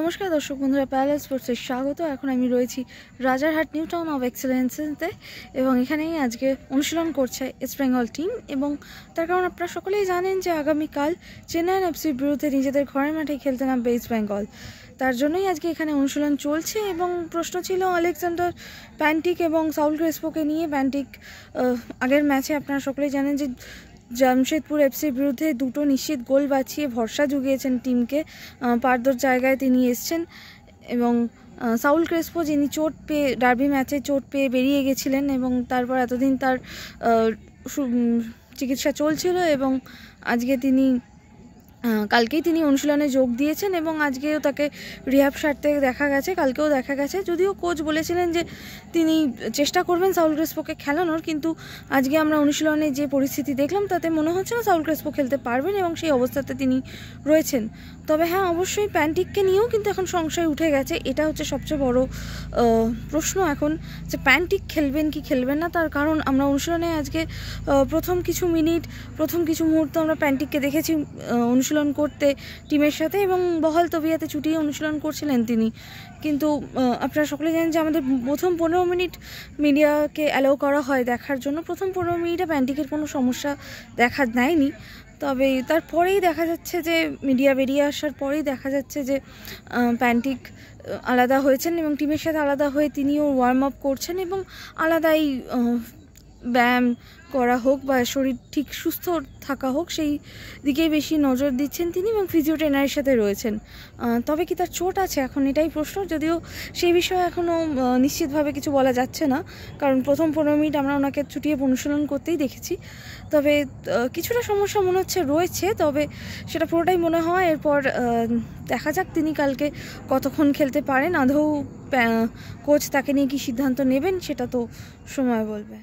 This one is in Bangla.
নমস্কার দর্শক বন্ধুরা, প্যারালাল স্পোর্টসে স্বাগত। এখন আমি রয়েছি রাজারহাট নিউ টাউন অফ এক্সেলেন্সেতে এবং এখানেই আজকে অনুশীলন করছে ইস্ট বেঙ্গল টিম। এবং তার কারণ আপনারা সকলেই জানেন যে আগামীকাল চেন্নাইন এফসির বিরুদ্ধে নিজেদের ঘরের মাঠে খেলতে নামবে ইস্ট বেঙ্গল। তার জন্যই আজকে এখানে অনুশীলন চলছে এবং প্রশ্ন ছিল আলেকজান্ডার প্যান্টিক এবং সাউল ক্রেসপোকে নিয়ে। প্যান্টিক আগের ম্যাচে আপনারা সকলেই জানেন যে জামশেদপুর এফসির বিরুদ্ধে দুটো নিশ্চিত গোল বাঁচিয়ে ভরসা জুগিয়েছেন টিমকে। পারদর জায়গায় তিনি এসছেন এবং সাউল ক্রেসপো যিনি চোট পেয়ে ডার্বি ম্যাচে চোট পেয়ে বেরিয়ে গেছিলেন এবং তারপর এতদিন তার চিকিৎসা চলছিল এবং আজকে কালকেই তিনি অনুশীলনে যোগ দিয়েছেন এবং আজকেও তাকে রিহ্যাব সারতে দেখা গেছে, কালকেও দেখা গেছে। যদিও কোচ বলেছিলেন যে তিনি চেষ্টা করবেন সাউল ক্রেসপোকে খেলানোর, কিন্তু আজকে আমরা অনুশীলনে যে পরিস্থিতি দেখলাম তাতে মনে হচ্ছে না সাউল ক্রেসপো খেলতে পারবেন এবং সেই অবস্থাতে তিনি রয়েছেন। তবে হ্যাঁ, অবশ্যই প্যান্টিককে নিয়েও কিন্তু এখন সংশয় উঠে গেছে। এটা হচ্ছে সবচেয়ে বড় প্রশ্ন এখন, যে প্যান্টিক খেলবেন কি খেলবেন না। তার কারণ আমরা অনুশীলনে আজকে প্রথম কিছু মুহূর্ত আমরা প্যান্টিককে দেখেছি অনুশীলন করতে টিমের সাথে এবং বহাল তবিয়াতে ছুটিয়ে অনুশীলন করছিলেন তিনি। কিন্তু আপনারা সকলে জানেন যে আমাদের প্রথম 15 মিনিট মিডিয়াকে অ্যালাউ করা হয় দেখার জন্য। প্রথম 15 মিনিটে প্যান্টিকের কোনো সমস্যা দেখা দেয়নি, তবে তারপরেই দেখা যাচ্ছে যে মিডিয়া বেরিয়ে আসার পরেই দেখা যাচ্ছে যে প্যান্টিক আলাদা হয়েছেন এবং টিমের সাথে আলাদা হয়ে তিনিও ওয়ার্ম আপ করছেন এবং আলাদাই ব্যায়াম করা হোক বা শরীর ঠিক সুস্থ থাকা হোক সেই দিকেই বেশি নজর দিচ্ছেন তিনি এবং ফিজিও ট্রেনারের সাথে রয়েছেন। তবে কি তার চোট আছে এখন, এটাই প্রশ্ন। যদিও সেই বিষয়ে এখনও নিশ্চিতভাবে কিছু বলা যাচ্ছে না, কারণ প্রথম 15 মিনিট আমরা ওনাকে ছুটিয়ে অনুশীলন করতেই দেখেছি। তবে কিছুটা সমস্যা মনে হচ্ছে রয়েছে, তবে সেটা পুরোটাই মনে হয় এরপর দেখা যাক তিনি কালকে কতক্ষণ খেলতে পারেন। আদৌ কোচ তাকে নিয়ে কি সিদ্ধান্ত নেবেন সেটা তো সময় বলবে।